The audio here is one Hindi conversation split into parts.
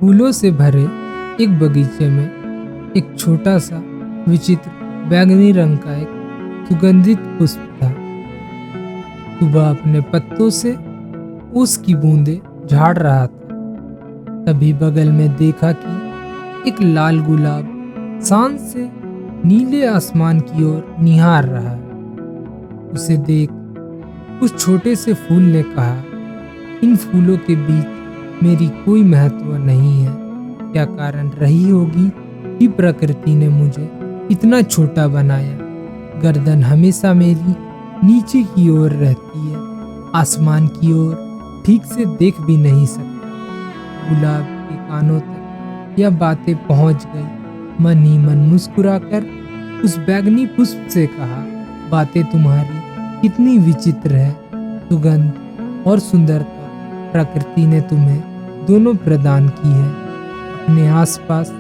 फूलों से भरे एक बगीचे में एक छोटा सा विचित्र बैंगनी रंग का एक सुगंधित पुष्प था। सुबह अपने पत्तों से उसकी बूंदें झाड़ रहा था। तभी बगल में देखा कि एक लाल गुलाब शान से नीले आसमान की ओर निहार रहा है। उसे देख उस छोटे से फूल ने कहा, इन फूलों के बीच मेरी कोई महत्व नहीं है। क्या कारण रही होगी कि प्रकृति ने मुझे इतना छोटा बनाया। गर्दन हमेशा मेरी नीचे की ओर रहती है, आसमान की ओर ठीक से देख भी नहीं सकता। गुलाब के कानों तक यह बातें पहुंच गई। मन ही मन मुस्कुराकर उस बैंगनी पुष्प से कहा, बातें तुम्हारी कितनी विचित्र है। सुगंध और सुंदरता प्रकृति ने तुम्हें दोनों प्रदान की है। अपने आसपास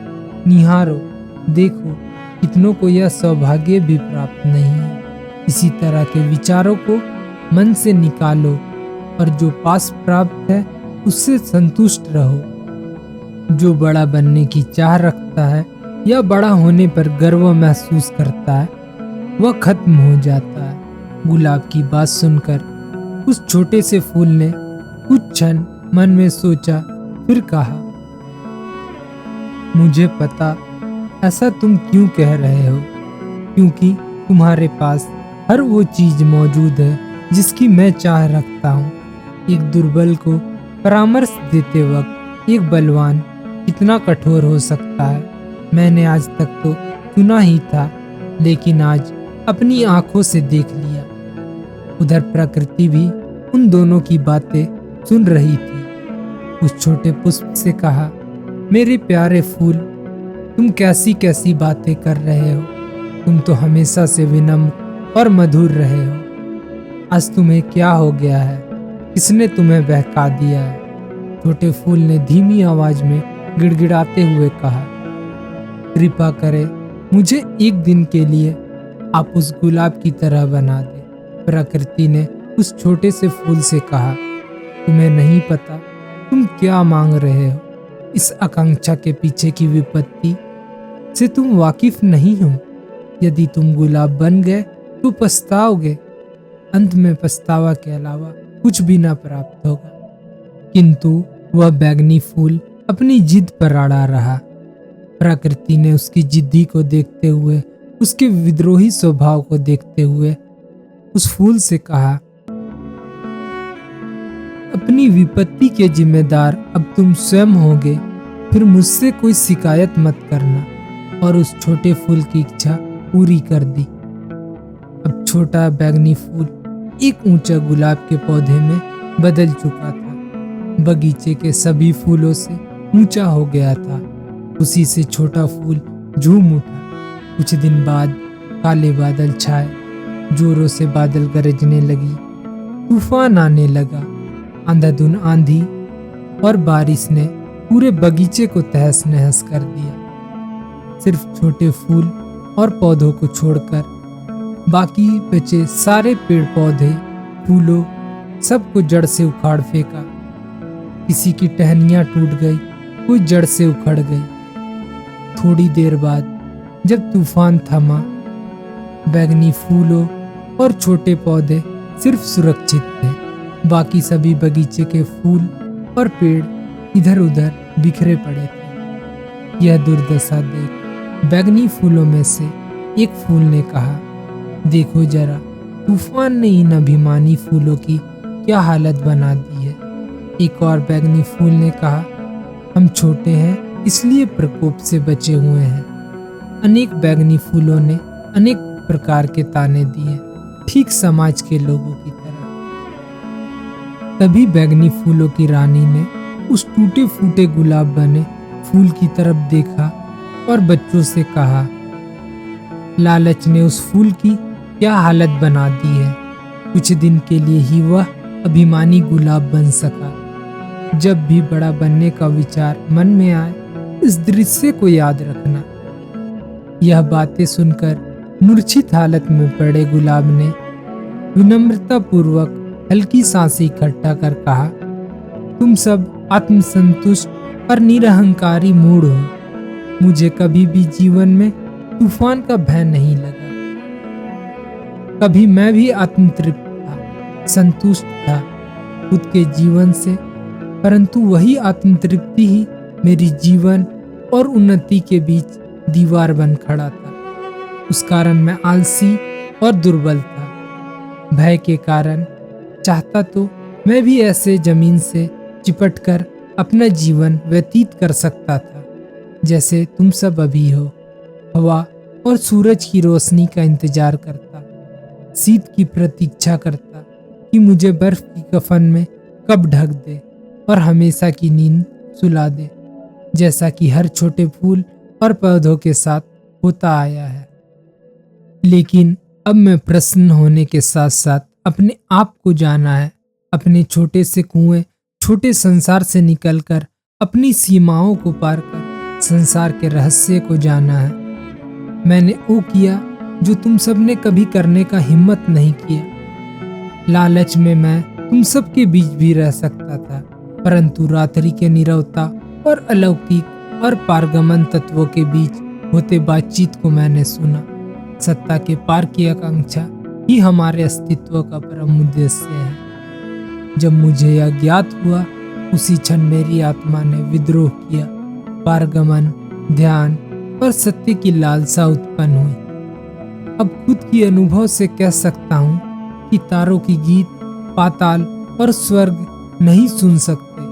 निहारो, देखो कितनों को यह सौभाग्य भी प्राप्त नहीं है। इसी तरह के विचारों को मन से निकालो और जो पास प्राप्त है उससे संतुष्ट रहो। जो बड़ा बनने की चाह रखता है या बड़ा होने पर गर्व महसूस करता है, वह खत्म हो जाता है। गुलाब की बात सुनकर उस छोटे से फूल ने कुछ क्षण मन में सोचा, फिर कहा, मुझे पता ऐसा तुम क्यों कह रहे हो, क्योंकि तुम्हारे पास हर वो चीज मौजूद है जिसकी मैं चाह रखता हूँ। एक दुर्बल को परामर्श देते वक्त एक बलवान कितना कठोर हो सकता है, मैंने आज तक तो सुना ही था, लेकिन आज अपनी आंखों से देख लिया। उधर प्रकृति भी उन दोनों की बातें सुन रही थी। उस छोटे पुष्प से कहा, मेरे प्यारे फूल, तुम कैसी कैसी बातें कर रहे हो। तुम तो हमेशा से विनम्र और मधुर रहे हो। आज तुम्हें क्या हो गया है? किसने तुम्हें बहका दिया है? छोटे फूल ने धीमी आवाज में गिड़गिड़ाते हुए कहा, कृपा करे मुझे एक दिन के लिए आप उस गुलाब की तरह बना दे। प्रकृति ने उस छोटे से फूल से कहा, तुम्हें नहीं पता तुम क्या मांग रहे हो। इस आकांक्षा के पीछे की विपत्ति से तुम वाकिफ नहीं हो। यदि तुम गुलाब बन गए तो पछताओगे। अंत में पछतावा के अलावा कुछ भी ना प्राप्त होगा। किंतु वह बैंगनी फूल अपनी जिद पर अड़ा रहा। प्रकृति ने उसकी जिद्दी को देखते हुए, उसके विद्रोही स्वभाव को देखते हुए उस फूल से कहा, अपनी विपत्ति के जिम्मेदार अब तुम स्वयं होगे। फिर मुझसे कोई शिकायत मत करना। और उस छोटे फूल की इच्छा पूरी कर दी। अब छोटा बैंगनी फूल एक ऊंचा गुलाब के पौधे में बदल चुका था। बगीचे के सभी फूलों से ऊंचा हो गया था। उसी से छोटा फूल झूम उठा। कुछ दिन बाद काले बादल छाए, जोरों से बादल गरजने लगी, तूफान आने लगा। अंधाधुन आंधी और बारिश ने पूरे बगीचे को तहस नहस कर दिया। सिर्फ छोटे फूल और पौधों को छोड़कर बाकी बचे सारे पेड़ पौधे, फूलों, सबको जड़ से उखाड़ फेंका। किसी की टहनियां टूट गई, कोई जड़ से उखड़ गई। थोड़ी देर बाद जब तूफान थमा, बैंगनी फूलों और छोटे पौधे सिर्फ सुरक्षित थे। बाकी सभी बगीचे के फूल और पेड़ इधर उधर बिखरे पड़े थे। यह दुर्दशा देख बैंगनी फूलों में से एक फूल ने कहा, देखो जरा, तूफान ने इन अभिमानी फूलों की क्या हालत बना दी है। एक और बैंगनी फूल ने कहा, हम छोटे हैं इसलिए प्रकोप से बचे हुए हैं। अनेक बैंगनी फूलों ने अनेक प्रकार के ताने दिए, ठीक समाज के लोगों की तरह। तभी बैंगनी फूलों की रानी ने उस टूटे फूटे गुलाब बने फूल की तरफ देखा और बच्चों से कहा, लालच ने उस फूल की क्या हालत बना दी है। कुछ दिन के लिए ही वह अभिमानी गुलाब बन सका। जब भी बड़ा बनने का विचार मन में आए, इस दृश्य को याद रखना। यह बातें सुनकर मूर्छित हालत में पड़े गुलाब ने विनम्रता पूर्वक हल्की सांसें इकट्ठा कर कहा, तुम सब आत्मसंतुष्ट और निरहंकारी मूड हो। मुझे कभी भी जीवन में तूफान का भय नहीं लगा। कभी मैं भी आत्मतृप्त था, संतुष्ट था खुद के जीवन से, परंतु वही आत्मतृप्ति ही मेरी जीवन और उन्नति के बीच दीवार बन खड़ा था। उस कारण मैं आलसी और दुर्बल था। भय के कारण चाहता तो मैं भी ऐसे जमीन से चिपटकर अपना जीवन व्यतीत कर सकता था, जैसे तुम सब अभी हो। हवा और सूरज की रोशनी का इंतजार करता, शीत की प्रतीक्षा करता कि मुझे बर्फ की कफन में कब ढक दे और हमेशा की नींद सुला दे, जैसा कि हर छोटे फूल और पौधों के साथ होता आया है। लेकिन अब मैं प्रसन्न होने के साथ साथ अपने आप को जाना है। अपने छोटे से कुएं, छोटे संसार से निकलकर अपनी सीमाओं को पार कर संसार के रहस्य को जाना है। मैंने वो किया जो तुम सब ने कभी करने का हिम्मत नहीं किया। लालच में मैं तुम सब के बीच भी रह सकता था, परंतु रात्रि के नीरवता और अलौकिक और पारगमन तत्वों के बीच होते बातचीत को मैंने सुना। सत्ता के पार की आकांक्षा ही हमारे अस्तित्व का परम उद्देश्य है। जब मुझे यह ज्ञात हुआ, उसी क्षण मेरी आत्मा ने विद्रोह किया। पारगमन, ध्यान और सत्य की लालसा उत्पन्न हुई। अब खुद की अनुभव से कह सकता हूँ कि तारों की गीत पाताल और स्वर्ग नहीं सुन सकते।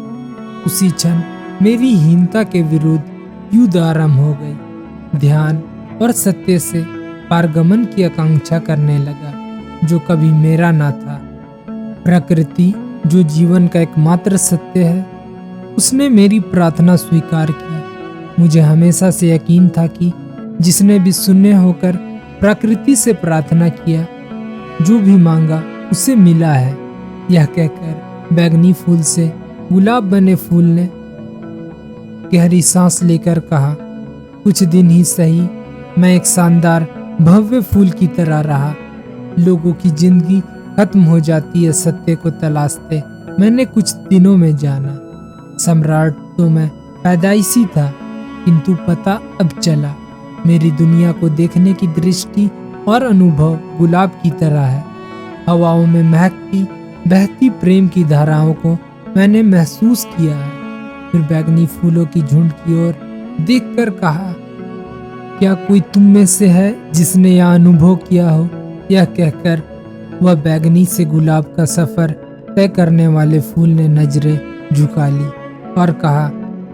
उसी क्षण मेरी हीनता के विरुद्ध युद्ध आरंभ हो गई। ध्यान और सत्य से पारगमन की आकांक्षा करने लगा, जो कभी मेरा ना था। प्रकृति, जो जीवन का एकमात्र सत्य है, उसने मेरी प्रार्थना स्वीकार की। मुझे हमेशा से यकीन था कि जिसने भी शून्य होकर प्रकृति से प्रार्थना किया, जो भी मांगा उसे मिला है। यह कहकर बैगनी फूल से गुलाब बने फूल ने गहरी सांस लेकर कहा, कुछ दिन ही सही, मैं एक शानदार भव्य फूल की तरह रहा। लोगों की जिंदगी खत्म हो जाती है सत्य को तलाशते, मैंने कुछ दिनों में जाना। सम्राट तो मैं पैदाइशी था, किंतु पता अब चला, मेरी दुनिया को देखने की दृष्टि और अनुभव गुलाब की तरह है। हवाओं में महकती बहती प्रेम की धाराओं को मैंने महसूस किया है। फिर बैगनी फूलों की झुंड की ओर देखकर कहा, क्या कोई तुम में से है जिसने यह अनुभव किया हो? यह कहकर वह बैगनी से गुलाब का सफर तय करने वाले फूल ने नजरें झुका ली और कहा,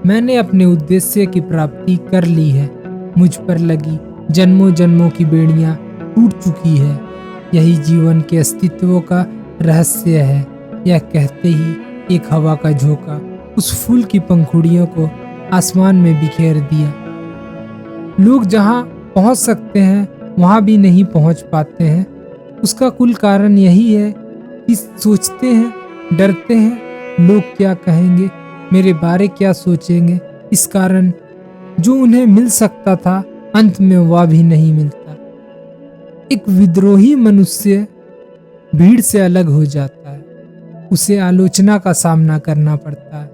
मैंने अपने उद्देश्य की प्राप्ति कर ली है। मुझ पर लगी जन्मों जन्मों की बेड़ियां टूट चुकी है। यही जीवन के अस्तित्व का रहस्य है। यह कहते ही एक हवा का झोंका उस फूल की पंखुड़ियों को आसमान में बिखेर दिया। लोग जहाँ पहुँच सकते हैं वहाँ भी नहीं पहुँच पाते हैं। उसका कुल कारण यही है कि सोचते हैं, डरते हैं, लोग क्या कहेंगे, मेरे बारे क्या सोचेंगे। इस कारण जो उन्हें मिल सकता था, अंत में वह भी नहीं मिलता। एक विद्रोही मनुष्य भीड़ से अलग हो जाता है, उसे आलोचना का सामना करना पड़ता है।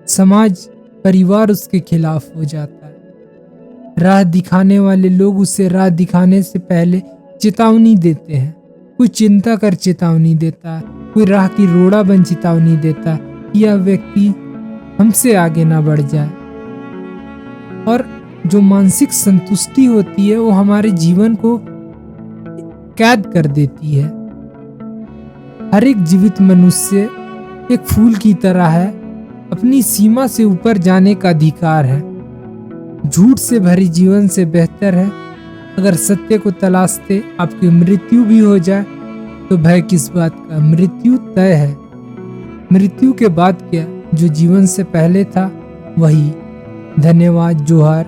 समाज, परिवार उसके खिलाफ हो जाता है। राह दिखाने वाले लोग उसे राह दिखाने से पहले चेतावनी देते हैं। कोई चिंता कर चेतावनी देता है, कोई राह की रोड़ा बन चेतावनी देता है कि यह व्यक्ति हमसे आगे ना बढ़ जाए। और जो मानसिक संतुष्टि होती है वो हमारे जीवन को कैद कर देती है। हर एक जीवित मनुष्य एक फूल की तरह है, अपनी सीमा से ऊपर जाने का अधिकार है। झूठ से भरी जीवन से बेहतर है अगर सत्य को तलाशते आपकी मृत्यु भी हो जाए तो भय किस बात का, मृत्यु तय है। मृत्यु के बाद क्या, जो जीवन से पहले था वही। धन्यवाद, जोहार।